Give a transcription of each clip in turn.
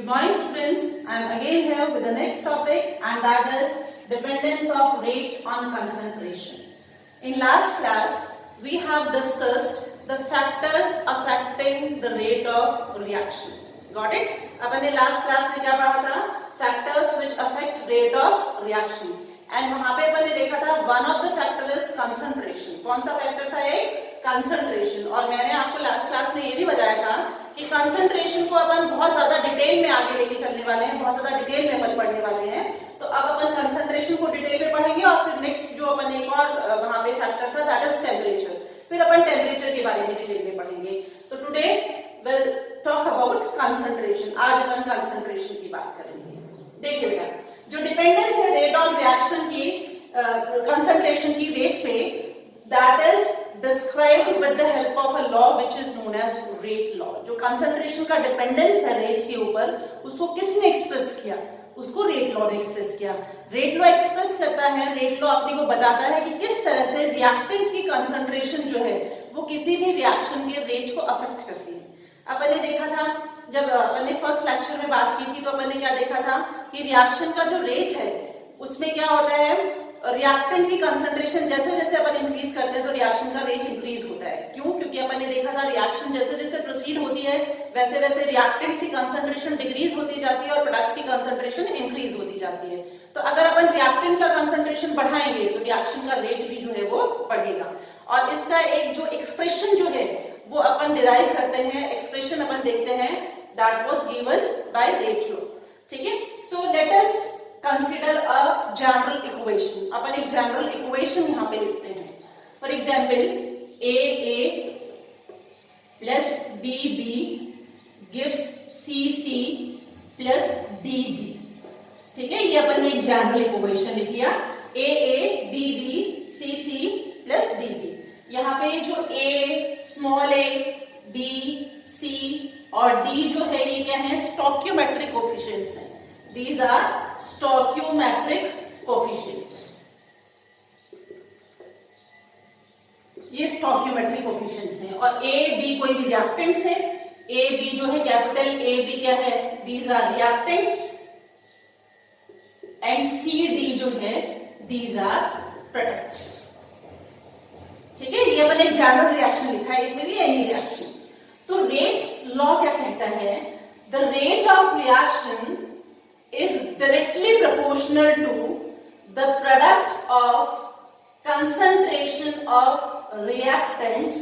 Good morning students, I am again here with the next topic and that is dependence of rate on concentration. In last class we have discussed the factors affecting the rate of reaction. Got it? अपन ने last class में क्या पढ़ा था? Factors which affect rate of reaction. And वहाँ पे अपन ने देखा था one of the factor is concentration. कौन सा factor था ये? Concentration. और मैंने आपको last class में ये भी बताया था कि कंसंट्रेशन को अपन बहुत ज्यादा डिटेल में आगे लेके चलने वाले हैं, बहुत ज्यादा डिटेल में अपन पढ़ने वाले हैं. तो अब अपन कंसंट्रेशन को डिटेल में पढ़ेंगे और फिर नेक्स्ट जो अपन एक और वहां पे फैक्टर था दैट इज टेम्परेचर. फिर अपन टेम्परेचर के बारे में डिटेल में पढ़ेंगे. तो today will talk about concentration. आज अपन कंसंट्रेशन की बात करेंगे. देखिए बेटा, जो डिपेंडेंस है रेट ऑन रिएक्शन की कंसंट्रेशन की रेट पे, that is described with the help of a law which is known as rate law. जो कंसंट्रेशन का डिपेंडेंस है रेट के ऊपर, उसको किसने एक्सप्रेस किया? उसको रेट लॉ ने एक्सप्रेस किया. रेट लॉ एक्सप्रेस करता है, रेट लॉ अपने को बताता है कि किस तरह से रिएक्टेंट की कंसंट्रेशन जो है वो किसी भी रिएक्शन के रेट को अफेक्ट करती है. अपन ने देखा था जब अपन ने फर्स्ट लेक्चर में बात की थी तो अपन ने क्या देखा था कि रिएक्शन का जो रेट है उसमें क्या होता है, रिएक्टेंट की कंसंट्रेशन जैसे जैसे अपन इंक्रीज करते हैं तो रिएक्शन का रेट इंक्रीज होता है. क्यों? क्योंकि अपन ने देखा था रिएक्शन जैसे जैसे प्रोसीड होती है वैसे वैसे रिएक्टेंट की कंसंट्रेशन डिक्रीज होती जाती है और प्रोडक्ट की कंसंट्रेशन इंक्रीज होती जाती है. तो अगर अपन रिएक्टेंट का कंसंट्रेशन बढ़ाएंगे तो रिएक्शन का रेट भी जो है वो बढ़ेगा. और इसका एक जो एक्सप्रेशन जो है वो अपन डिराइव करते हैं, एक्सप्रेशन अपन देखते हैं, that was given by rate law. ठीक है. So let us consider a general equation. अपन एक जनरल इक्वेशन यहां पे लिखते हैं. For example A plus B gives C plus D. ठीक है, ये अपन ने एक जनरल इक्वेशन लिखी है. A B C plus D. यहाँ पे जो ए, स्मॉल ए, बी, सी और डी जो है ये क्या है? स्टोइकियोमेट्रिक कोएफिशिएंट्स हैं. These are stoichiometric coefficients. ये stoichiometric coefficients हैं. और A, B कोई भी reactants है. A, B जो है कैपिटल A, B क्या है? These are reactants. And C, D जो है these are products. ठीक है, ये अपन एक जनरल रिएक्शन लिखा है. It may be any reaction. तो रेट लॉ क्या कहता है? The rate of reaction is directly proportional to the product of concentration of reactants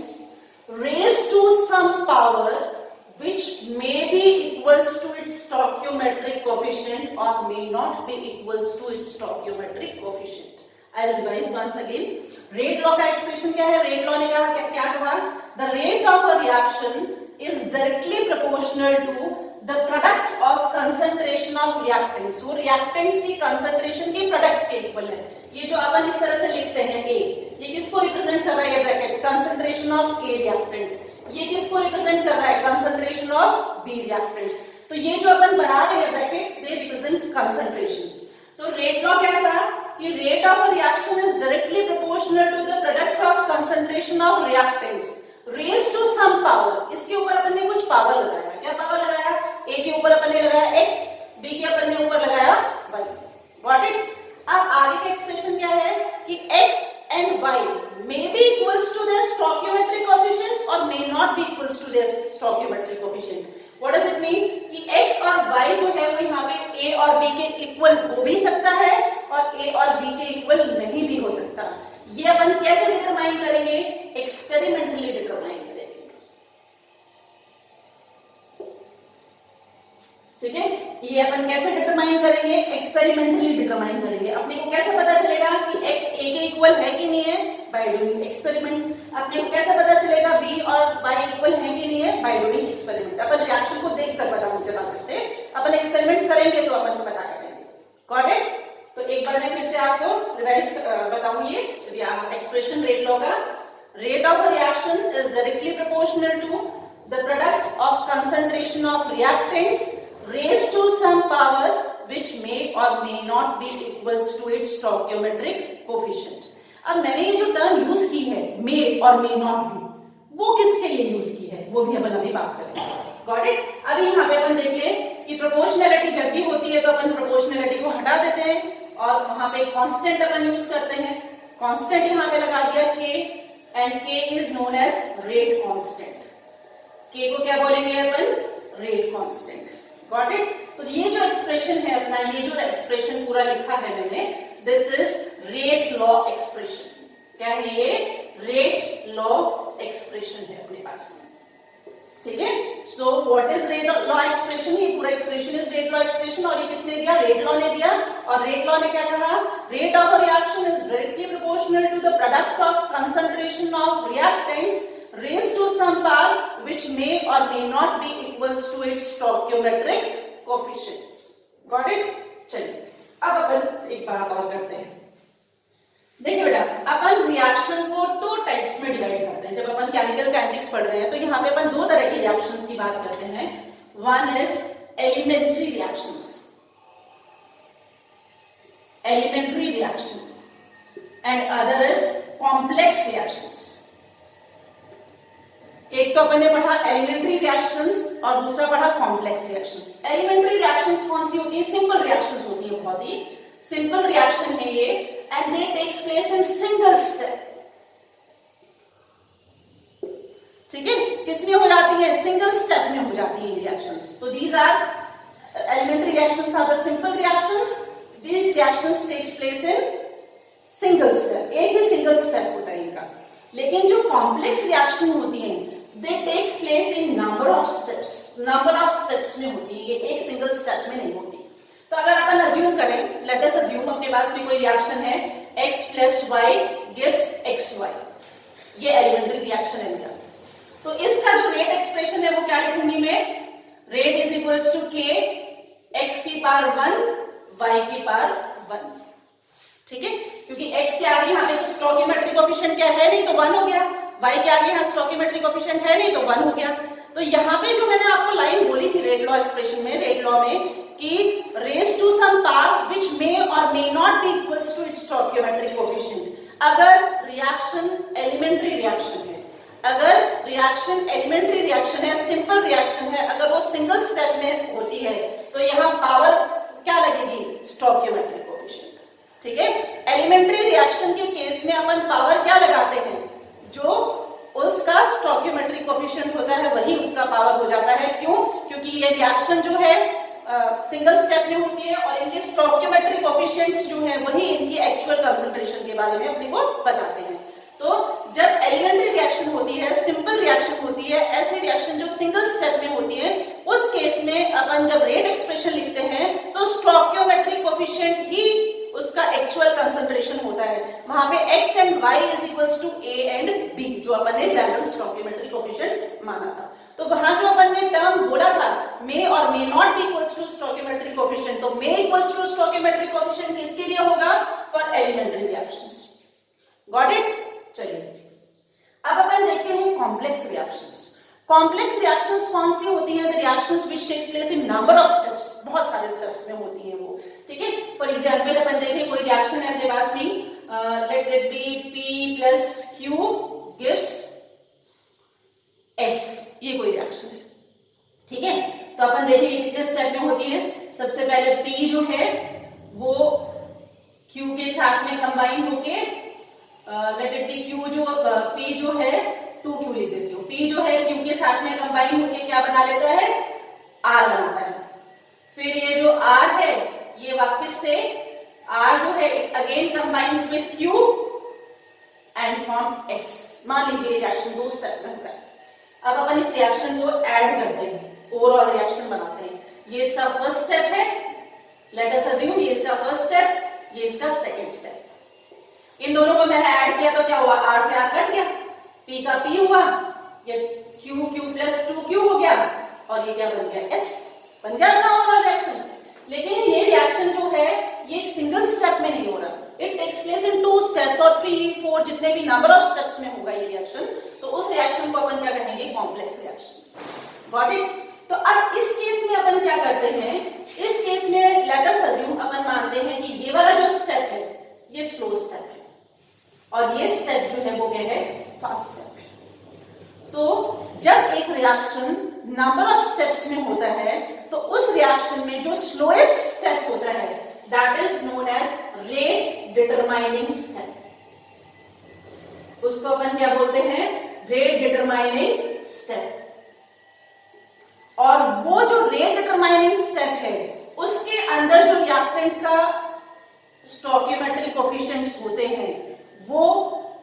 raised to some power which may be equals to its stoichiometric coefficient or may not be equals to its stoichiometric coefficient. I will revise once again. Rate law का expression क्या है? Rate law ने क्या कहा? The rate of a reaction is directly proportional to the product of concentration of reactants. वो reactants की concentration की product के इक्वल है. ये जो अपन इस तरह से लिखते हैं A, ये किसको रिप्रेजेंट कर रहा है? ये bracket concentration of A reactant. ये किसको रिप्रेजेंट कर रहा है? concentration of B reactant. तो ये जो अपन बना रहे हैं ब्रैकेट्स, they represent concentrations. तो रेट लॉ क्या था कि rate of a reaction is directly proportional to the product of concentration of reactants raised to some power. इसके ऊपर अपन ने कुछ पावर लगाया. क्या पावर लगाया? A के ऊपर अपन ने लगाया x, B के अपन ने ऊपर लगाया y. Got it? अब आगे का एक्सप्रेशन क्या है कि x and y may be equals to their stoichiometric coefficients or may not be equals to their stoichiometric coefficient. What does it mean? कि x और y जो है वो यहाँ पे a और b के इक्वल हो भी सकता है और a और b के इक्वल नहीं भी हो सकता. ये अपन कैसे डिटरमाइन करेंगे? एक्सपेरिमेंटली डिटरमाइन करेंगे. ठीक है, ये अपन कैसे डिटरमाइन करेंगे? एक्सपेरिमेंटली डिटरमाइन करेंगे. अपने को कैसे पता चलेगा कि x a के इक्वल है कि नहीं है? By doing experiment. अपने को कैसे पता चलेगा b और y इक्वल है कि नहीं है? By doing experiment. Upon reaction को देखकर पता नहीं चला सकते, अपन एक्सपेरिमेंट करेंगे तो अपन पता करेंगे. Got it? तो एक बार मैं फिर से आपको रिवाइज बताऊं ये एक्सप्रेशन रेट लॉ का. Rate of a reaction is directly proportional to the product of concentration of reactants raised to some power which may or may not be equals to its stoichiometric coefficient. अब मैंने ये जो term use की है may और may not be, वो किसके लिए यूज की है वो भी अपन अभी बात करेंगे. Got it? अभी यहाँ पे अपन देख ले कि प्रोपोर्शनैलिटी जब भी होती है तो अपन प्रोपोर्शनैलिटी को हटा देते हैं और वहां पे कांस्टेंट अपन यूज करते हैं। कांस्टेंट यहां पे लगा दिया k, and k is known as rate constant. k को क्या बोलेंगे अपन? Rate constant. Got it? तो ये जो एक्सप्रेशन है अपना, ये जो एक्सप्रेशन पूरा लिखा है मैंने, this is rate law expression. क्या है ये? रेट लॉ एक्सप्रेशन है अपने पास में। ठीक है? So what is rate law expression? ये पूरा expression is rate law expression. और ये किसने दिया? रेट लॉ ने दिया। और रेट लॉ ने क्या कहा? Rate of a reaction is directly proportional to the product of concentration of reactants raised to some power which may or may not be equals to its stoichiometric coefficients. Got it? चलिए अब अपन एक बात और करते हैं। देखिए बेटा, अपन reaction को 2 टाइप्स में डिवाइड करते हैं। जब अपन केमिकल काइनेटिक्स पढ़ रहे हैं तो यहाँ पे अपन 2 तरह की रिएक्शंस की बात करते हैं। One is elementary reactions, elementary reaction, and other is complex reactions. एक तो अपन ने पढ़ा एलिमेंट्री रिएक्शंस और दूसरा पढ़ा कॉम्प्लेक्स रिएक्शंस। एलिमेंट्री रिएक्शंस कौन सी होती है? सिंपल रिएक्शंस होती है, बहुत ही सिंपल रिएक्शन है ये, and they takes place in single step. ठीक है? किसमें हो जाती है? सिंगल स्टेप में हो जाती है रिएक्शंस। तो these are elementary reactions are the simple reactions. These reactions takes place in single step, एक ही सिंगल स्टेप होता है इनका। लेकिन जो कॉम्प्लेक्स रिएक्शन होती है they takes place in number of steps, number of steps में होती है, ये एक सिंगल स्टेप में नहीं होती। तो अगर अपन अज्यूम करें, लेट अस अज्यूम अपने पास में कोई रिएक्शन है x plus y gives xy, ये एलिमेंट्री रिएक्शन है मेरा। तो इसका जो रेट एक्सप्रेशन है वो क्या लिखूंगी मैं? Rate is equals to k x की पावर 1 y की पावर 1। ठीक है? क्योंकि x के आगे यहाँ पे स्टोइकियोमेट्रिक कोएफिशिएंट क्या है नहीं तो 1 हो गया, y के आगे यहाँ स्टोइकियोमेट्रिक कोएफिशिएंट है नहीं तो 1 हो गया। तो यहाँ पे जो मैंने आपको लाइन बोली थी रेट लॉ एक्सप्रेशन में, रेट लॉ में, कि raise to some power which may और may not be equals to its stoichiometric coefficient. अगर रिएक्शन एलिमेंट्री रिएक्शन है, अगर रिएक्शन एलिमेंट्री रिएक्शन है, सिंपल रिएक्शन है, अगर वो सिंगल स्टेप में होती है तो यहाँ पावर क्या लगेगी? Stoichiometric coefficient. ठीक है? एलिमेंट्री रिएक्शन के केस में अपन पावर क्या लगाते हैं? जो उसका स्टोइकियोमेट्रिक कोएफिशिएंट होता है वही उसका पावर हो जाता है। क्यों? क्योंकि ये रिएक्शन जो है सिंगल स्टेप में होती है और इनके स्टोइकियोमेट्रिक कोएफिशिएंट्स जो है वही इनकी एक्चुअल कंसंट्रेशन के बारे में अपने को बताते हैं। तो जब एलिमेंट्री रिएक्शन होती है, सिंपल रिएक्शन होती है, ऐसे रिएक्शन जो सिंगल स्टेप में होती है, उस केस में अपन जब रेट एक्सप्रेशन लिखते हैं तो स्टोइकियोमेट्रिक कोएफिशिएंट ही उसका एक्चुअल कंसंट्रेशन होता है। वहां पे x and y is equals to a and b, जो अपन ने जनरल स्टोइकियोमेट्रिक कोएफिशिएंट माना था। तो वहां जो अपन ने टर्म बोला था मे और may not be equals to stoichiometric coefficient, तो may equals to stoichiometric coefficient किसके लिए होगा? For elementary reactions. Got it? चलिए अब अपन देखते हैं कॉम्प्लेक्स रिएक्शंस। कॉम्प्लेक्स रिएक्शंस कौन सी होती हैं? The reactions which takes place in number of steps, बहुत सारे स्टेप्स में होती हैं वो। ठीक है? फॉर एग्जांपल अपन देखें कोई रिएक्शन है अपने पास में, let it be p plus q gives s, ये कोई रिएक्शन है। ठीक है? तो अपन देखेंगे कितने स्टेप में होती है। सबसे पहले p जो है वो q के साथ में कंबाइन होके, लेट इट बी q जो p जो है 2q लिख देती हूँ। p जो है q के साथ में कंबाइन होके क्या बना लेता है? r बनाता है। फिर ये जो r है ये वापस से r जो है again combines with q and form s। मान लीजिए रिएक्शन 2 स्टेप में होता है। अब अपन इस रिएक्शन को ऐड करते हैं, ओवरऑल रिएक्शन बनाते हैं। ये इसका फर्स्ट स्टेप है, लेट अस अज्यूम ये इसका फर्स्ट स्टेप, ये इसका सेकंड स्टेप। इन दोनों को मैंने ऐड किया तो क्या हुआ? r से r कट गया, p का p हुआ, ये q प्लस 2q हो गया, और ये क्या बन गया? s बन गया अपना ओवरऑल रिएक्शन। लेकिन ये रिएक्शन जो है ये एक सिंगल स्टेप में नहीं हो रहा, it takes place in 2 steps और 3, 4 जितने भी नंबर ऑफ स्टेप्स में होगा ये रिएक्शन। तो उस रिएक्शन को अपन क्या कहेंगे? Complex reaction. Got it? तो अब इस केस में अपन क्या करते हैं? इस केस में लेट अस अज्यूम अपन मानते हैं कि ये वाला जो स्टेप है ये स्लो स्टेप है और ये स्टेप जो है वो क्या है? फास्ट स्टेप है। तो जब एक रिएक्शन नंबर ऑफ स्टेप्स में होता है तो उस रिएक्शन में जो स्लोएस्ट स्टेप होता है that is known as rate determining step. उसको अपन क्या बोलते हैं? Rate determining step. और वो जो रेट डिटरमाइनिंग स्टेप है उसके अंदर जो रिएक्टेंट का स्टोइकियोमेट्रिक कोफिशिएंट्स होते हैं वो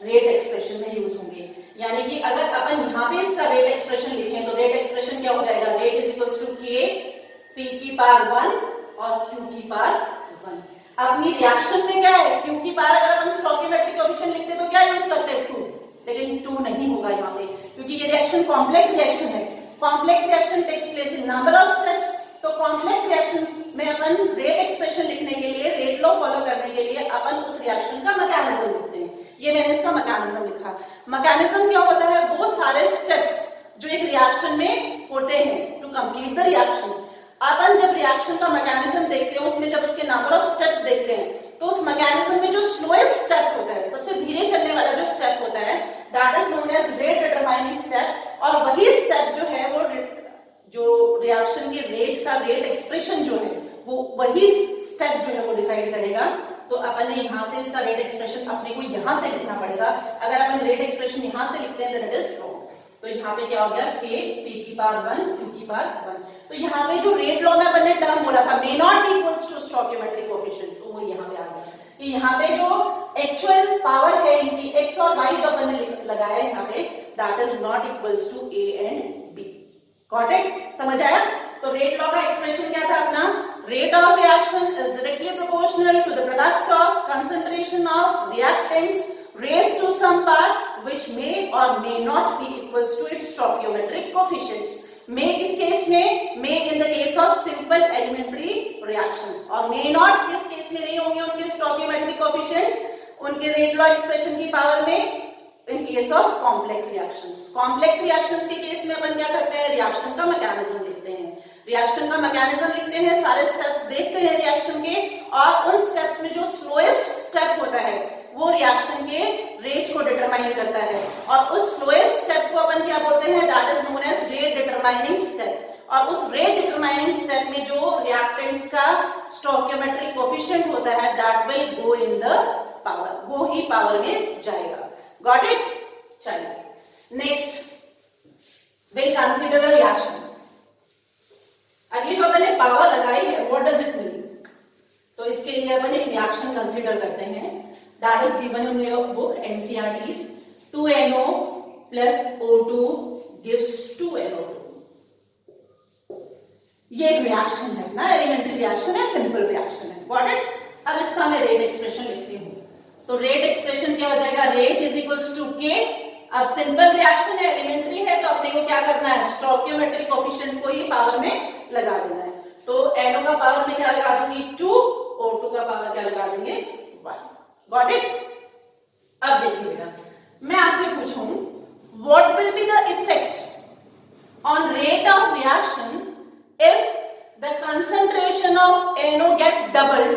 रेट एक्सप्रेशन में यूज होंगे। यानी कि अगर अपन यहां पे इसका रेट एक्सप्रेशन लिखें तो रेट एक्सप्रेशन क्या हो जाएगा? रेट इज इक्वल्स टू के पी की पावर 1 और क्यू की पावर 1। अपनी रिएक्शन में क्या है? क्यू की पावर अगर अपन स्टोइकियोमेट्रिक कोफिशिएंट लिखते तो क्या यूज करते हैं? 2, लेकिन 2 नहीं होगा यहाँ पे क्योंकि ये रिएक्शन कॉम्प्लेक्स रिएक्शन है। Complex reaction takes place in number of steps. तो कॉम्प्लेक्स रिएक्शंस में अपन रेट एक्सप्रेशन लिखने के लिए, रेट लॉ फॉलो करने के लिए अपन उस रिएक्शन का मैकेनिज्म लिखते हैं। ये मैंने इसका मैकेनिज्म लिखा। मैकेनिज्म क्या होता है? वो सारे स्टेप्स जो एक रिएक्शन में होते हैं टू कंप्लीट द रिएक्शन। अपन जब रिएक्शन का मैकेनिज्म देखते हैं उसमें जब उसके नंबर ऑफ स्टेप्स देखते हैं तो उस मैकेनिज्म में जो स्लोएस्ट स्टेप होता है, सबसे धीरे चलने वाला जो स्टेप होता है that is known as rate determining step. और वही स्टेप जो है वो जो रिएक्शन के रेट का रेट एक्सप्रेशन जो है वो वही स्टेप जो है वो डिसाइड करेगा। तो अपन ने यहां से इसका रेट एक्सप्रेशन अपने को यहां से लिखना पड़ेगा। अगर अपन रेट एक्सप्रेशन यहां से लिखते हैं तो इट इज रॉन्ग। तो यहाँ पे क्या हो गया? के पी की पावर 1 क्यू की पावर 1। तो यहाँ पे जो रेट लॉ में अपन ने टर्म बोला था may not be equals to stoichiometric coefficient, तो वो यहाँ पे आ गया कि यहाँ पे जो एक्चुअल पावर है इनकी एक्स और वाई जो अपन ने लगाया है यहाँ पे that is not equals to A and B. Got it? समझ आया? तो रेट लॉ का एक्सप्रेशन क्या था अपना? Rate of reaction is directly proportional to the product of concentration of reactants raised to some power which may or may not be equals to its stoichiometric coefficients। may इस case में, may in the case of simple elementary reactions, और may not किस case में नहीं होंगे उनके stoichiometric coefficients उनके rate law expression की पावर में in case of complex reactions। complex reactions के केस में अपन क्या करते हैं? रिएक्शन का मैकेनिज्म लिखते हैं। रिएक्शन का मैकेनिज्म लिखते हैं, सारे स्टेप्स देखते हैं रिएक्शन के, और उन स्टेप्स में जो स्लोएस्ट स्टेप होता है वो रिएक्शन के रेट को डिटरमाइन करता है। और उस स्लोएस्ट स्टेप को अपन क्या बोलते हैं? That is known as rate determining step. और उस रेट डिटरमाइनिंग स्टेप में जो रिएक्टेंट्स का स्टोइकियोमेट्रिक कोफिशिएंट होता है that will go in the power, वो ही पावर में जाएगा। Got it? चलिए next will consider a reaction. अब ये जो अपन ने पावर लगाई है व्हाट डज इट मीन? तो इसके लिए अपन एक रिएक्शन कंसीडर करते हैं that is given in your book NCERTs. 2NO plus O2 gives 2NO2। ये एक रिएक्शन है ना, एलिमेंट्री रिएक्शन है, सिंपल रिएक्शन है। Got it? अब इसका मैं रेट एक्सप्रेशन लिखती हूँ। तो रेट एक्सप्रेशन क्या हो जाएगा? रेट इज इक्वल्स टू के। अब सिंपल रिएक्शन है, एलिमेंट्री है, तो अपने को क्या करना है? स्टोइकियोमेट्रिक कोफिशिएंट को ही पावर में लगा देना है। तो NO का पावर में क्या लगा दूंगी? 2, O2 का पावर क्या लगा देंगे? 1। Got it? अब देखिए बेटा, मैं आपसे पूछूं what will be the effect on rate of reaction if the concentration of NO get doubled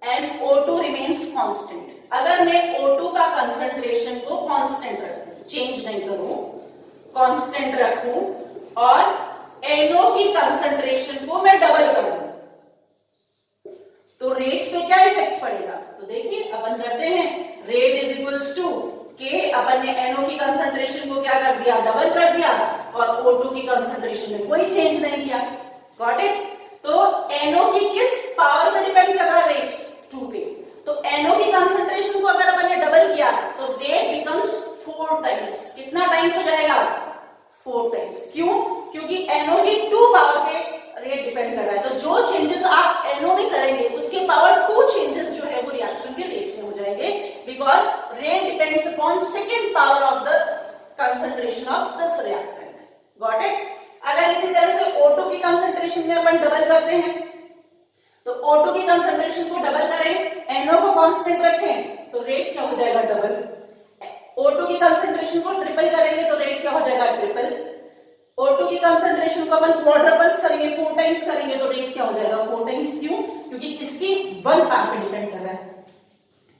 and O2 remains constant. अगर मैं O2 का कंसंट्रेशन को कांस्टेंट रखूं, चेंज नहीं करूं, कांस्टेंट रखूं, और NO की कंसंट्रेशन को मैं डबल करूं तो रेट पे क्या इफेक्ट पड़ेगा? तो देखिए अपन करते हैं, रेट इज इक्वल्स टू के, अपन ने NO की कंसंट्रेशन को क्या कर दिया? डबल कर दिया, और O2 की कंसंट्रेशन में कोई चेंज नहीं किया। Got it? तो NO की किस पावर पे डिपेंड कर रहा है? रेट 2 पे। तो NO की कंसंट्रेशन को अगर अपन ने डबल किया तो रेट बिकम्स 4 टाइम्स। कितना टाइम्स हो जाएगा? 4 टाइम्स। क्यों? क्योंकि NO की 2 पावर पे रेट डिपेंड कर रहा है। तो जो चेंजेस आप NO में करेंगे उसके पावर 2 चेंजेस जो है वो रिएक्शन के रेट में हो जाएंगे, because rate depends upon second power of the concentration of this reactant. Got it? अगर इसी तरह से O2 की कंसंट्रेशन में अपन डबल करते हैं तो O2 की कंसंट्रेशन को डबल करें, NO को कांस्टेंट रखें तो रेट क्या हो जाएगा? डबल। O2 की कंसंट्रेशन को ट्रिपल करेंगे तो रेट क्या हो जाएगा? ट्रिपल। O2 की कंसंट्रेशन को अपन क्वाड्रपल्स करेंगे, 4 टाइम्स करेंगे तो रेट क्या हो जाएगा? 4 टाइम्स। क्यों? क्योंकि इसकी 1 पावर पे डिपेंड कर रहा है,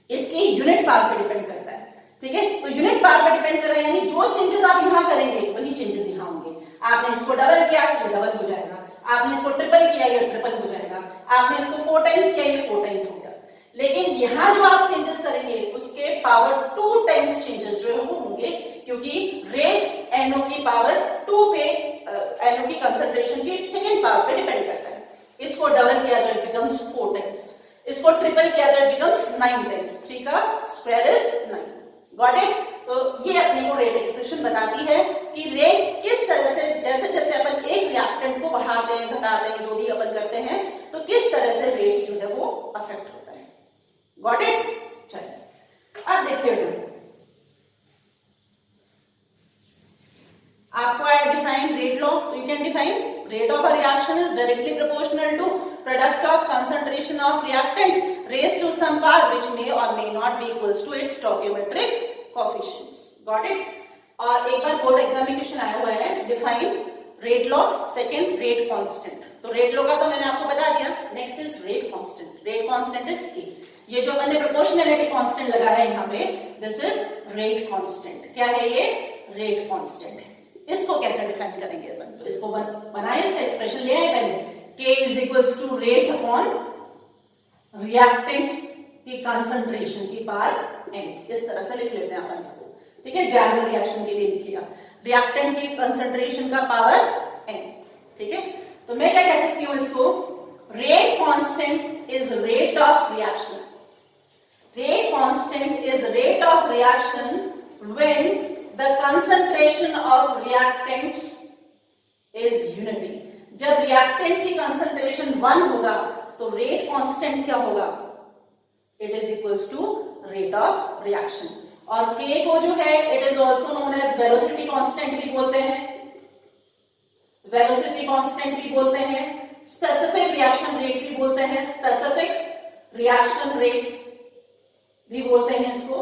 इसकी यूनिट पावर पे डिपेंड करता है। ठीक है। तो यूनिट पावर पे डिपेंड कर रहा है, यानी जो चेंजेस आप यहाँ करेंगे वही चेंजेस यहाँ होंगे। आपने इसको डबल किया ये डबल हो जाएगा, आपने इसको ट्रिपल किया ये ट्रिपल हो जाएगा, आपने इसको 4 टाइम्स किया ये 4 टाइम्स हो गया। लेकिन यहाँ जो आप चेंजेस करेंगे उसके पावर 2 टाइम्स चेंजेस जो है वो होंगे, क्योंकि रेट NO की पावर 2 पे NO की कंसंट्रेशन की सेकेंड पावर पे डिपेंड करता है। इसको डबल किया तो इट बिकम्स 4 टाइम्स, इसको ट्रिपल किया तो इट बिकम्स 9 टाइम्स। 3 का स्क्वायर इज 9। Got it. तो ये अपने को रेट एक्सप्रेशन बताती है कि रेट किस तरह से, जैसे जैसे अपन एक रिएक्टेंट को बढ़ाते हैं घटाते हैं जो भी अपन करते हैं, तो किस तरह से रेट जो है वो अफेक्ट होता है। Got it. चलिए अब देखिए, आपको I define rate law. You can define rate of a reaction is directly proportional to product of concentration of reactant raised to some power which may or may not be equals to its stoichiometric coefficients. Got it? और एक बार board examination आया हुआ है, define rate law, second rate constant. तो rate law का तो मैंने आपको बता दिया। Next is rate constant. Rate constant is K। ये जो मैंने प्रोपोर्शनैलिटी कांस्टेंट लगाया है यहाँ पे, दिस इज रेट कांस्टेंट। क्या है ये? रेट कांस्टेंट है। इसको कैसे डिफाइन करेंगे अपन? तो इसको बनाए, इसका एक्सप्रेशन ले आए पहले। K is equals to rate upon reactants की कंसंट्रेशन की पावर n। इस तरह से लिख लेते हैं अपन इसको, ठीक है। जनरल रिएक्शन के लिए लिख लिया, रिएक्टेंट की कंसंट्रेशन का पावर n, ठीक है। तो मैं क्या कह सकती हूँ इसको? Rate constant is rate of reaction. Rate constant is rate of reaction when the concentration of reactants is unity। जब reactant की concentration 1 होगा तो rate constant क्या होगा? It is equals to rate of reaction। और K को जो है it is also known as velocity constant भी बोलते हैं, velocity constant भी बोलते हैं, specific reaction rate भी बोलते हैं, specific reaction rate भी बोलते हैं इसको,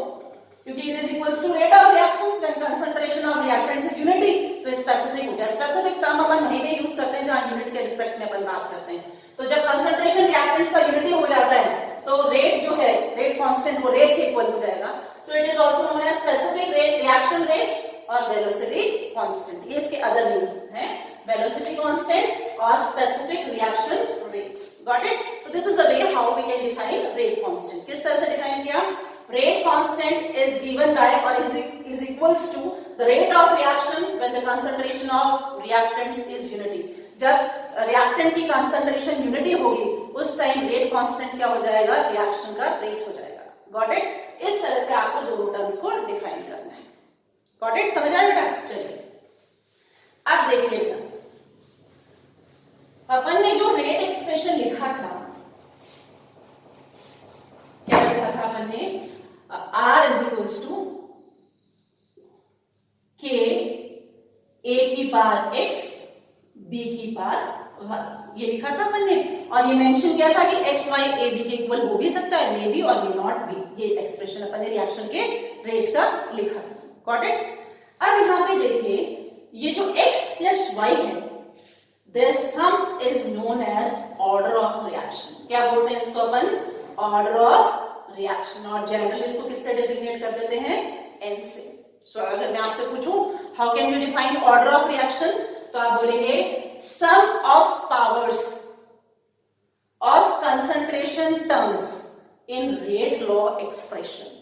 क्योंकि it is equals to rate of reaction when concentration of reactants is unity। तो स्पेसिफिक हो गया। स्पेसिफिक टर्म अपन वहीं पे यूज करते हैं जहां यूनिट के रिस्पेक्ट में अपन बात करते हैं। तो जब कंसंट्रेशन रिएक्टेंट्स का यूनिटी हो जाता है तो रेट जो है, रेट कांस्टेंट वो रेट के इक्वल हो जाएगा। So it is also known as specific rate, reaction rate और वेलोसिटी कांस्टेंट। ये इसके अदर नेम्स हैं, वेलोसिटी कांस्टेंट और specific reaction rate. Got it. तो this is the way how we can define rate constant. किस तरह से define किया? Rate constant is given by or is equals to the rate of reaction when the concentration of reactants is unity। जब reactant की concentration unity होगी उस time rate constant क्या हो जाएगा? reaction का rate हो जाएगा। Got it? इस तरह से आपको दोनों टर्म्स को डिफाइन करना है। Got it? समझ आया बेटा? चलिए अब देखिएगा, अपन ने जो रेट एक्सप्रेशन लिखा था, क्या लिखा था अपन ने? R is equals to K A की पावर X B की पावर 1, ये लिखा था अपन ने। और ये मेंशन किया था कि X Y A B के इक्वल हो भी सकता है, मे बी और मे नॉट बी। ये एक्सप्रेशन अपन ने रिएक्शन के रेट का लिखा था। Got it. अब यहाँ पे देखिए, ये जो X प्लस Y है, their sum is known as order of reaction। क्या बोलते हैं इसको अपन? Order of reaction. और जनरली इसको किससे डेजिग्नेट कर देते हैं? n से। सो अगर मैं आपसे पूछूं how can you define order of reaction, तो आप बोलेंगे sum of powers of concentration terms in rate law expression.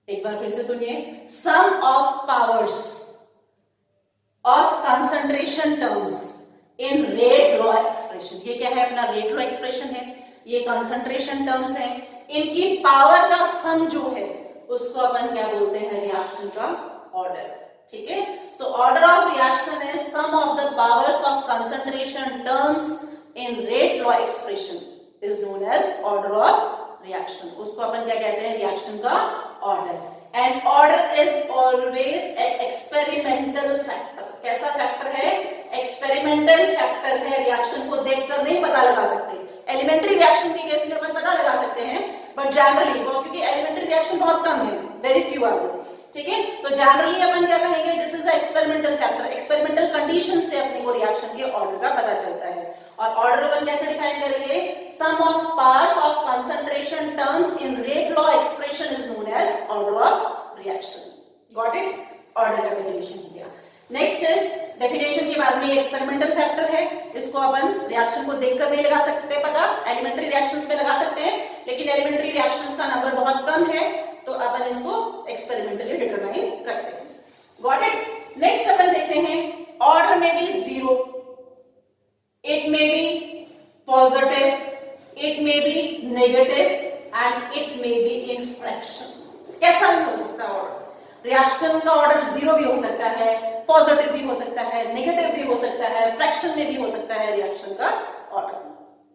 एक बार फिर से सुनिए, sum of powers of concentration terms in rate law expression. ये क्या है? अपना रेट लॉ एक्सप्रेशन है, ये कंसंट्रेशन टर्म्स हैं, इनकी पावर का सम जो है उसको अपन क्या बोलते हैं? रिएक्शन का ऑर्डर। ठीक है। So order of reaction is sum of the powers of concentration terms in rate law expression is known as order of reaction. उसको अपन क्या कहते हैं? रिएक्शन का order. And order is always an experimental factor. कैसा factor है? Experimental factor है। Reaction को देखकर नहीं पता लगा सकते। एलिमेंट्री रिएक्शन के केस में अपन पता लगा सकते हैं, बट जनरली क्योंकि एलिमेंट्री रिएक्शन बहुत कम है, वेरी फ्यू आर देयर। ठीक है। तो जनरली अपन क्या कहेंगे? This is the experimental factor. Experimental condition से अपने को रिएक्शन के ऑर्डर का पता चलता है। और ऑर्डर अपन कैसे डिफाइन करेंगे? Sum of parts of concentration terms in rate law expression is known as order of reaction. Got it? Order का डेफिनेशन हो गया। नेक्स्ट इज डेफिनेशन के बाद में एक्सपेरिमेंटल फैक्टर है, इसको अपन रिएक्शन को देखकर नहीं लगा सकते पता, एलिमेंट्री रिएक्शंस पे लगा सकते हैं, लेकिन एलिमेंट्री रिएक्शंस का नंबर बहुत कम है तो अपन इसको एक्सपेरिमेंटली डिटरमाइन करते हैं। Got it? नेक्स्ट अपन देखते हैं ऑर्डर में भी zero, it may be positive, it may be negative and it may be in fraction. कैसा भी हो सकता है ऑर्डर, रिएक्शन का ऑर्डर जीरो भी हो सकता है, पॉजिटिव भी हो सकता है, नेगेटिव भी हो सकता है, फ्रैक्शन में भी हो सकता है रिएक्शन का ऑर्डर।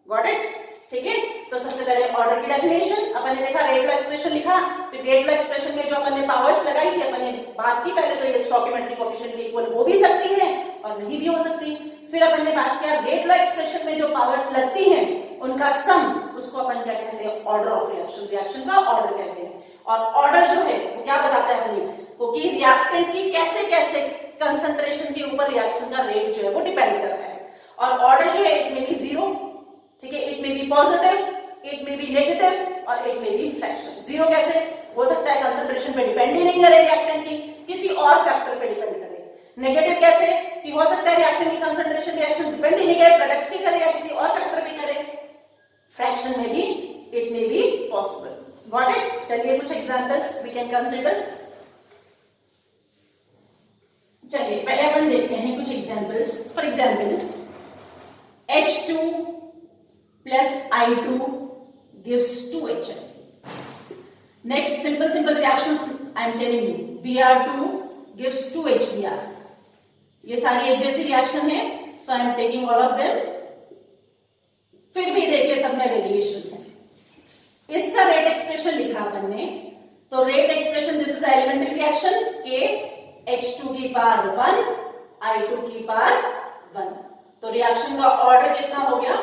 Got it? ठीक है, तो सबसे पहले ऑर्डर की डेफिनेशन अपन ने देखा, रेट लॉ एक्सप्रेशन लिखा, फिर रेट लॉ एक्सप्रेशन में जो अपन ने पावर्स लगाई थी अपन ने बात की पहले तो ये स्टोइकियोमेट्रिक कोएफिशिएंट के इक्वल हो भी सकती है और नहीं भी हो सकती। फिर अपन ने बात किया रेट लॉ एक्सप्रेशन में जो पावर्स लगती हैं उनका सम, उसको अपन क्या कहते हैं? ऑर्डर ऑफ रिएक्शन, रिएक्शन का ऑर्डर कहते हैं। और ऑर्डर जो है वो क्या बताता है अपनी को कि रिएक्टेंट की कैसे कैसे कंसंट्रेशन के ऊपर रिएक्शन का रेट जो है वो डिपेंड करता है। और ऑर्डर जो है इट मे बी जीरो, ठीक है, it may be positive, it may be negative और it may be fraction. Zero कैसे हो सकता है? कंसंट्रेशन पे डिपेंड ही नहीं करे रिएक्टेंट की, किसी और फैक्टर पे डिपेंड करे। नेगेटिव कैसे कि हो सकता है रिएक्टेंट की कंसंट्रेशन रिएक्शन डिपेंड ही नहीं करे, प्रोडक्ट पे करे या किसी और फैक्टर पे करे। फ्रैक्शन में भी it may be possible. Got it? चलिए कुछ एग्जांपल्स वी कैन कंसीडर। चलिए पहले अपन देखते हैं कुछ examples. For example H2 plus I2 gives 2HN. Next simple reactions I am telling you. Br2 gives 2HBr. ये सारी एक जैसी रिएक्शन है, so I am taking all of them. फिर भी देखिए सब में वेरिएशंस हैं। इसका रेट एक्सप्रेशन लिखा अपन ने, तो rate expression this is elementary reaction के H2 की पावर 1 I2 की पावर 1, तो रिएक्शन का ऑर्डर कितना हो गया?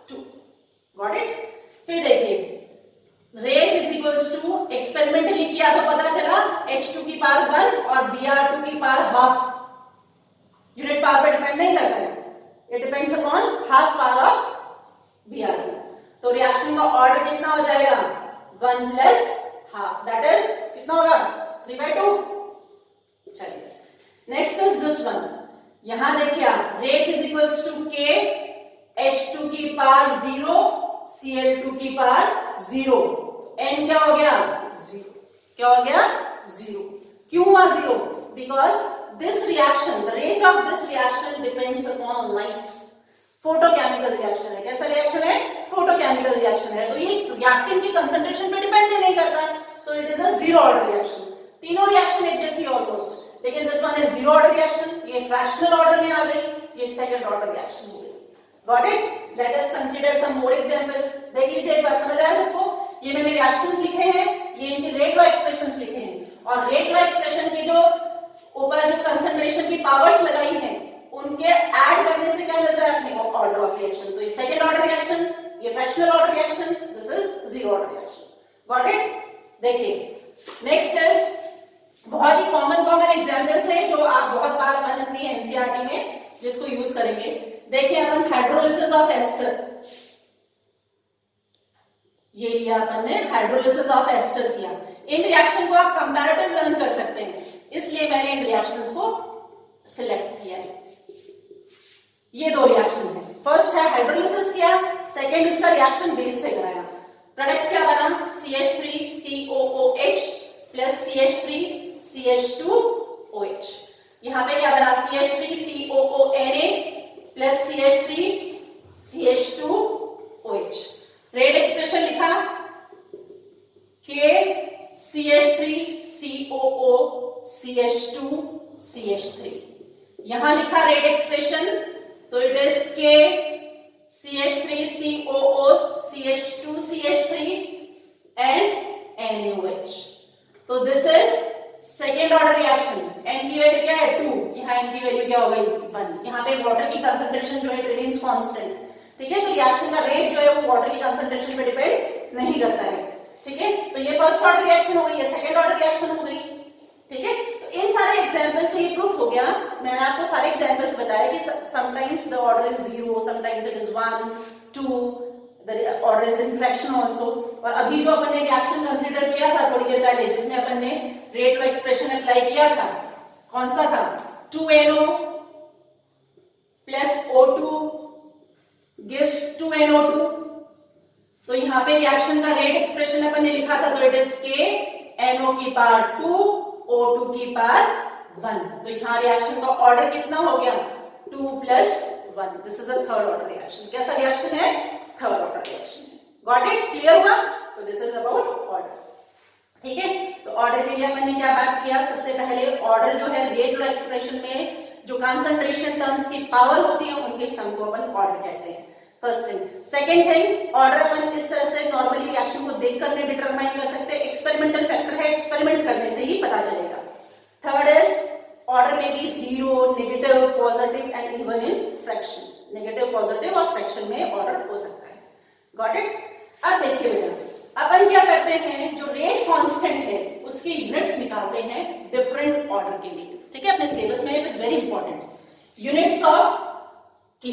2। Got it? फिर देखिए rate is equals to, experimentally किया तो पता चला H2 की पावर 1 और Br2 की पावर हाफ। यूनिट पावर पे डिपेंड नहीं करता है, it depends upon half power of Br2। तो रिएक्शन का ऑर्डर कितना हो जाएगा? 1 प्लस हाफ, दैट इज कितना होगा? 3/2। चलिए नेक्स्ट इज दिस वन। यहां देखिए आप, रेट इज इक्वल्स टू के H2 की पावर 0 Cl2 की पावर 0, n क्या हो गया? 0। क्या हो गया? 0। क्यों हुआ 0? Because this reaction, the rate of this reaction depends upon light. Photochemical reaction है। कैसा रिएक्शन है? फोटोकेमिकल रिएक्शन है, तो ये रिएक्टेंट की कंसंट्रेशन पे डिपेंड नहीं करता, so it is a zero order reaction. तीनों रिएक्शन एक जैसी ऑलमोस्ट, लेकिन this one is zero order reaction, ये फ्रैक्शनल ऑर्डर में आ गई, ये सेकंड ऑर्डर रिएक्शन हो गई। Got it? Let us consider some more examples. देख लीजिए एक बार, समझ आया सबको? ये मैंने रिएक्शंस लिखे हैं, ये इनके रेट लॉ एक्सप्रेशंस लिखे हैं, और रेट लॉ एक्सप्रेशन की जो ऊपर जो कंसंट्रेशन की पावर्स लगाई हैं उनके ऐड करने से क्या मिल रहा है अपने को? Order of reaction. तो ये सेकंड ऑर्डर रिएक्शन, ये fractional order reaction, this is zero order reaction. Got it? देखिए नेक्स्ट इज बहुत ही कॉमन एग्जांपल्स है जो आप बहुत बार अपन अपनी एनसीईआरटी में जिसको यूज करेंगे। देखिए अपन हाइड्रोलिसिस ऑफ एस्टर, ये लिया अपन ने, हाइड्रोलिसिस ऑफ एस्टर किया। इन रिएक्शन को आप कंपैरेटिव लर्न कर सकते हैं, इसलिए मैंने इन रिएक्शंस को सिलेक्ट किया है। ये दो रिएक्शन है, फर्स्ट है हाइड्रोलिसिस किया, सेकंड उसका रिएक्शन बेस से कराया। प्रोडक्ट क्या बना? CH3COOH plus CH3CH2OH। यहां पे क्या बना? CH3COONA plus CH3CH2OH। Rate expression लिखा के CH3COOCH2CH3। यहां लिखा रेट एक्सप्रेशन, तो इट इज के CH3COOCH2CH3 एंड NaOH। तो this is second order reaction. n की वैल्यू क्या है? 2, यहाँ n की वैल्यू क्या हो गई? 1। यहाँ पे वाटर की कंसंट्रेशन जो है रिमेन्स कांस्टेंट, ठीक है, तो रिएक्शन का रेट जो है वो वाटर की कंसंट्रेशन पे डिपेंड नहीं करता है, ठीक है। तो ये फर्स्ट ऑर्डर रिएक्शन हो गई, ये सेकंड ऑर्डर रिएक्शन हो गई, ठीक है। तो इन सारे एग्जांपल से ये प्रूफ हो गया, मैंने आपको सारे एग्जांपल्स बताया कि sometimes the order is 0, sometimes it is 1, 2, the order is in fraction also. और अभी जो अपन ने रिएक्शन कंसीडर किया था थोड़ी देर पहले, जिसमें अपन ने रेट लॉ एक्सप्रेशन अप्लाई किया था, कौन सा था, 2NO plus O2 gives 2NO2। तो यहाँ पे रिएक्शन का रेट एक्सप्रेशन अपन ने लिखा था, तो इट इज K NO की पावर 2 O2 की पावर 1। तो यहाँ रिएक्शन का ऑर्डर कितना हो गया, 2 + 1। This is a third order reaction. कैसा रिएक्शन है, third order reaction. Got it, clear हुआ? तो दिस इज अबाउट ऑर्डर। ठीक है, तो ऑर्डर के लिए अपन ने क्या बात किया, सबसे पहले ऑर्डर जो है रेट लॉ एक्सप्रेशन में जो कंसंट्रेशन टर्म्स की पावर होती है उनके सम को अपन ऑर्डर कहते हैं, first thing. Second thing, order अपन इस तरह से नॉर्मली रिएक्शन को देखकर नहीं डिटरमाइन कर सकते, एक्सपेरिमेंटल फैक्टर है, एक्सपेरिमेंट करने से ही पता चलेगा। थर्ड इज ऑर्डर में be 0, negative, positive and even in fraction. Negative, positive और फ्रैक्शन में ऑर्डर हो सकता है। Got it? अब देखिए बेटा, अपन क्या करते हैं, जो रेट कांस्टेंट है उसकी यूनिट्स निकालते हैं डिफरेंट ऑर्डर के लिए। ठीक है, अपने सिलेबस में it is very important. Units of के,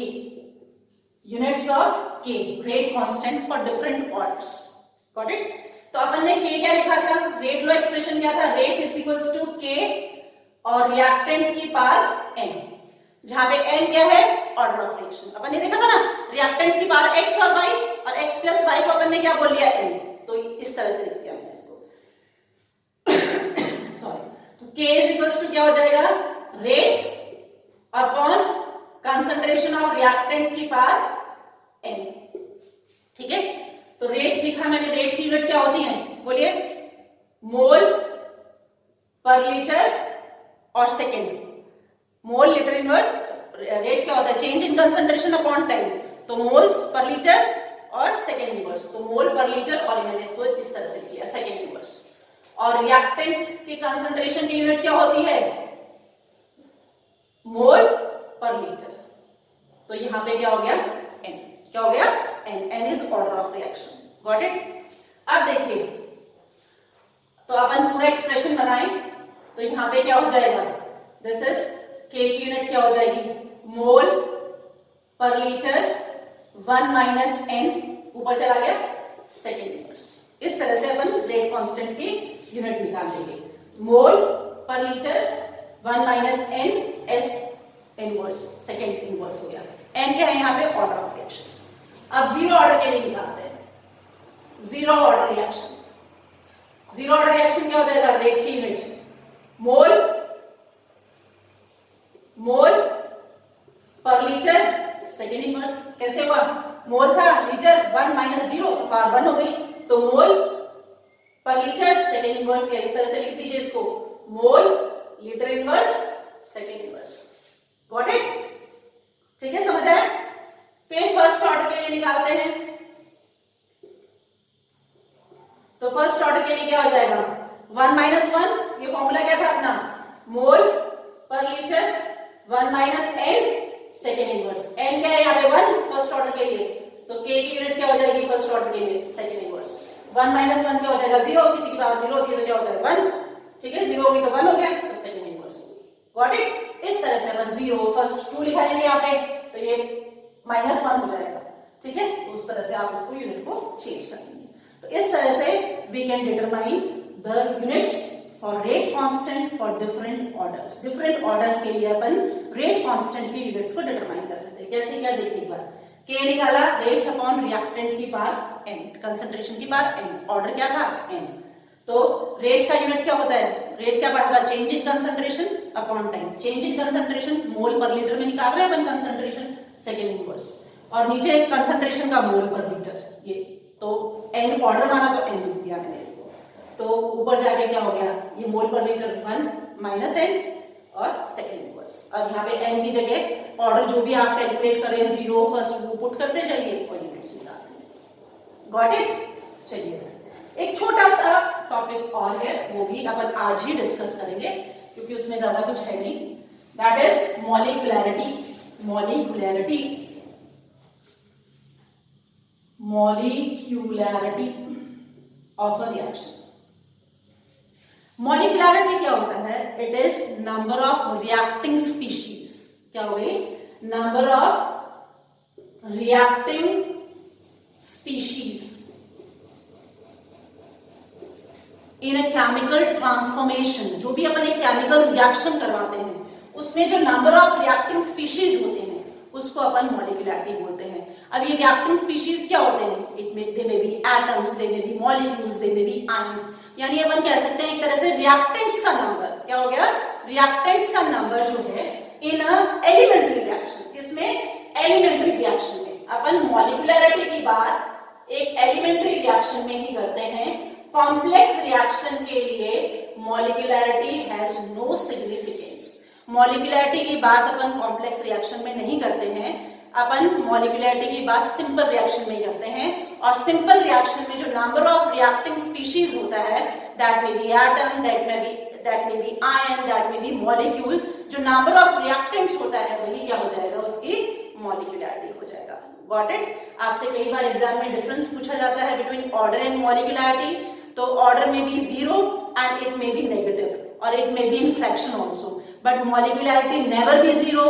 यूनिट्स ऑफ के, rate constant for different orders. Got it? तो अपन ने के क्या लिखा था, रेट लॉ एक्सप्रेशन क्या था, रेट इज इक्वल्स टू के और रिएक्टेंट की पावर n, जहां पे n क्या है, ऑर्डर ऑफ रिएक्शन। अपन ने देखा था ना, रिएक्टेंट्स की पावर x और y, और x + y को अपन ने क्या बोल लिया, n। तो इस तरह से लिख दिया मैंने इसको। सॉरी, तो k इज इक्वल्स टू क्या हो जाएगा, rate upon concentration of reactant की पावर n। ठीक है, तो रेट लिखा मैंने, रेट की यूनिट क्या होती है, बोलिए, मोल पर लीटर और second. Mole litre inverse, rate क्या होता है, change in concentration upon time, तो मोल्स पर लीटर और सेकेंड इनवर्स, तो मोल पर लीटर, और मैंने इसको इस तरह से किया, सेकेंड इनवर्स। और रिएक्टेंट की कंसंट्रेशन की यूनिट क्या होती है, मोल पर लीटर। तो यहां पे क्या हो गया, n। क्या हो गया, n। n is order of reaction. Got it? अब देखिए, तो अपन पूरा एक्सप्रेशन बनाएं, तो यहां पे क्या हो जाएगा, दिस इज k की यूनिट क्या हो जाएगी, मोल पर लीटर 1 - n, ऊपर चला गया सेकेंड इनवर्स। इस तरह से अपन रेट कांस्टेंट की यूनिट निकाल देंगे, मोल पर litre 1 - n s inverse, second inverse हो गया। n क्या है यहाँ पे, ऑर्डर ऑफ रिएक्शन। अब जीरो ऑर्डर के लिए निकालते हैं, zero order reaction. Zero order reaction क्या हो जाएगा, रेट की यूनिट मोल पर लीटर सेकेंड इनवर्स। कैसे हुआ, मोल था, लीटर 1 - 0 पावर 1 हो गई, तो मोल पर लीटर सेकेंड इनवर्स, या इस तरह से लिख दीजिए इसको, mole litre inverse second inverse. Got it? ठीक है, समझ आया? फिर फर्स्ट ऑर्डर के लिए निकालते हैं, तो फर्स्ट ऑर्डर के लिए क्या हो जाएगा, 1 - 1, ये फॉर्मूला क्या था अपना, मोल पर litre 1 - n second inverse. n क्या है यहाँ पे, 1 फर्स्ट ऑर्डर के लिए, तो k की यूनिट क्या हो जाएगी फर्स्ट ऑर्डर के लिए, सेकेंड इनवर्स। 1 - 1 क्या हो जाएगा, 0, किसी की पावर 0 होती है तो क्या होता है, 1। ठीक है, 0 होगी तो 1 हो गया, तो सेकेंड इनवर्स। Got it? इस तरह से अपन 0 फर्स्ट 2 लिखा लेंगे यहाँ पे, तो ये -1 हो जाएगा। ठीक है, तो उस तरह से आप उसको यूनिट को चेंज कर लेंगे। तो इस तरह से we can determine the units for rate constant for different orders. Different orders के लिए अपन रेट कांस्टेंट की यूनिट्स को डिटरमाइन कर सकते हैं। कैसे, क्या देखिए एक बार, K निकाला, रेट अपॉन रिएक्टेंट की पावर n, कंसंट्रेशन की पावर n, ऑर्डर क्या था, n। तो रेट का यूनिट क्या होता है, रेट क्या बढ़ा था, change in concentration upon time. Change in concentration mole पर लीटर में निकाल रहे हैं अपन कंसंट्रेशन, सेकेंड इनवर्स, और नीचे कंसंट्रेशन का मोल पर लीटर, ये तो n ऑर्डर माना तो n लिख दिया मैंने इसको। तो ऊपर जाके क्या हो गया, ये मोल पर लीटर 1 - n और सेकेंड इनवर्स। अब यहाँ पे n की जगह ऑर्डर जो भी आप कैलकुलेट करें, 0 फर्स्ट वो पुट करते जाइए और यूनिट्स निकाल दीजिए। Got it? चलिए, एक छोटा सा टॉपिक और है, वो भी अपन आज ही डिस्कस करेंगे क्योंकि उसमें ज्यादा कुछ है नहीं, that is molecularity. Molecularity of a reaction. Molecularity क्या होता है, it is number of reacting species. क्या हो गई, number of reacting species in a chemical transformation, जो भी अपन एक केमिकल रिएक्शन करवाते हैं उसमें जो नंबर ऑफ रिएक्टिंग स्पीशीज होते हैं उसको अपन मॉलिक्यूलैरिटी बोलते हैं। अब ये रिएक्टिंग स्पीशीज क्या होते हैं? दे में बी एटम्स, दे में बी मॉलिक्यूल्स, दे में बी आयंस, यानी अपन कह सकते हैं एक तरह से रिएक्टेंट्स का नंबर। क्या हो गया? रिएक्टेंट्स का नंबर जो है इन अ एलिमेंट्री रिएक्शन, इसमें एलिमेंट्री रिएक्शन में अपन मॉलिक्यूलैरिटी की बात एक एलिमेंट्री रिएक्शन में ही करते हैं। कॉम्प्लेक्स रिएक्शन के लिए मॉलिक्यूलैरिटी हैज नो सिग्निफिकेंस। मॉलिक्यूलैरिटी की बात अपन कॉम्प्लेक्स रिएक्शन में नहीं करते हैं, अपन मॉलिक्यूलैरिटी की बात सिंपल रिएक्शन में करते हैं। और सिंपल रिएक्शन में जो नंबर ऑफ रिएक्टिंग स्पीशीज होता है, that may be atom, that may be ion, that may be molecule, जो नंबर ऑफ रिएक्टेंट्स होता है वही क्या हो जाएगा? उसकी मॉलिक्यूलैरिटी हो जाएगा। Got it? आपसे कई बार एग्जाम में डिफरेंस पूछा जाता है बिटवीन ऑर्डर एंड मॉलिक्यूलैरिटी। तो ऑर्डर में be 0 and it may be negative और it may be in fraction also, but molecularity never be 0,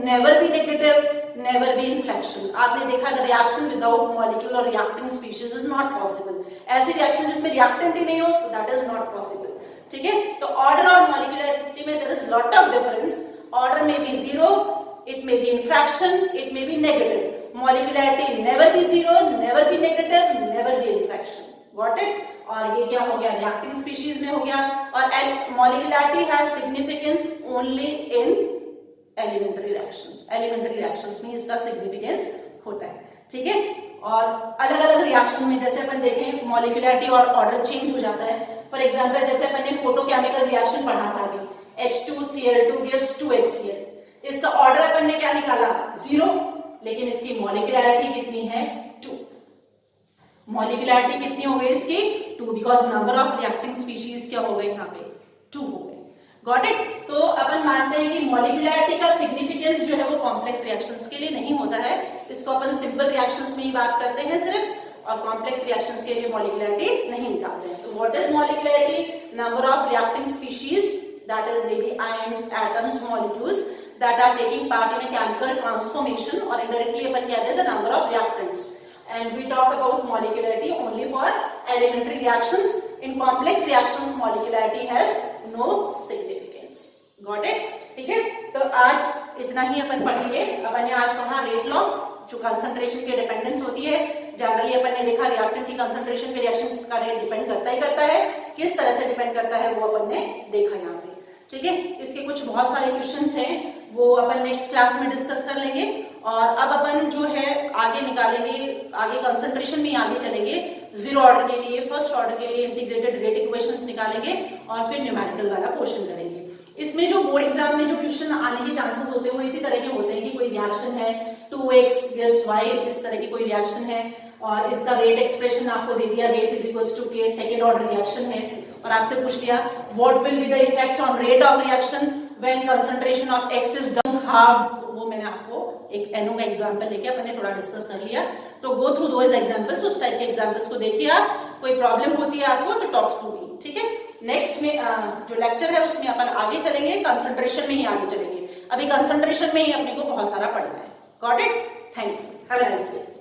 never be negative, never be in fraction। आपने देखा the reaction without molecule or reacting species is not possible। ऐसी reaction जिसमें reactant ही नहीं हो तो that is not possible। ठीक है, तो ऑर्डर और मॉलिक्यूलैरिटी में there is lot of difference। Order में be 0, it may be in fraction, it may be negative। मॉलिक्यूलैरिटी never be 0, never be negative, never be in fraction। Got it? और ये क्या हो गया? रिएक्टिंग स्पीशीज में हो गया। और molecularity has significance only in elementary reactions. Elementary reactions में इसका सिग्निफिकेंस होता है। ठीक है, और अलग अलग रिएक्शन में जैसे अपन देखें मॉलिक्यूलैरिटी और ऑर्डर चेंज हो जाता है। फॉर एग्जांपल जैसे अपन ने फोटोकेमिकल रिएक्शन पढ़ा था अभी, H2Cl2 gives 2HCl, इसका ऑर्डर अपन ने क्या निकाला? 0, लेकिन इसकी मॉलिक्यूलैरिटी कितनी है? 2। मॉलिक्यूलैरिटी कितनी हो गई इसकी? 2, because number of reacting species क्या हो गए? यहाँ पे 2 हो गए। Got it? तो अपन मानते हैं कि मॉलिक्यूलैरिटी का सिग्निफिकेंस जो है वो कॉम्प्लेक्स रिएक्शंस के लिए नहीं होता है, इसको अपन सिंपल रिएक्शंस में ही बात करते हैं सिर्फ, और कॉम्प्लेक्स रिएक्शंस के लिए मॉलिक्यूलैरिटी नहीं निकालते हैं। तो what is molecularity? Number of reacting species, that is may be ions, atoms, molecules that are taking part in a chemical transformation, और इनडायरेक्टली अपन कहते हैं the number of reactants. And we talk about molecularity only for elementary reactions. In complex reactions, molecularity has no significance. Got it? ठीक है, तो आज इतना ही अपन पढ़ेंगे। अपन ने आज पढ़ा रेट लॉ, जो कंसंट्रेशन के डिपेंडेंस होती है। जनरली अपन ने देखा रिएक्टेंट की कंसंट्रेशन पे रिएक्शन का रेट डिपेंड करता ही करता है। किस तरह से डिपेंड करता है वो अपन ने देखा यहाँ पे। ठीक है, इसके कुछ बहुत सारे क्वेश्चंस हैं, वो अपन नेक्स्ट क्लास में डिस्कस कर लेंगे। और अब अपन जो है आगे निकालेंगे, आगे कंसंट्रेशन में आगे चलेंगे। 0 ऑर्डर के लिए, फर्स्ट ऑर्डर के लिए इंटीग्रेटेड रेट इक्वेशंस निकालेंगे और फिर न्यूमेरिकल वाला पोर्शन करेंगे। इसमें जो बोर्ड एग्जाम में जो क्वेश्चन आने के चांसेस होते हैं वो इसी तरह के होते हैं कि कोई रिएक्शन है 2x gives y, इस तरह की कोई रिएक्शन है और इसका रेट एक्सप्रेशन आपको दे दिया, rate is equals to k, second order reaction है, और आपसे पूछ लिया what will be the effect on rate of reaction when concentration of x is done half. वो मैंने आपको एक NO का एग्जांपल लेके अपने थोड़ा डिस्कस कर लिया। तो गो थ्रू दोस एग्जांपल्स, उस टाइप के एग्जांपल्स को देखिए आप। कोई प्रॉब्लम होती है आपको तो टॉक थ्रू मी। ठीक है, नेक्स्ट में जो लेक्चर है उसमें अपन आगे चलेंगे, कंसंट्रेशन में ही आगे चलेंगे। अभी कंसंट्रेशन में ही अपने को बहुत सारा पढ़ना है। Got it? Thank you, have a nice day.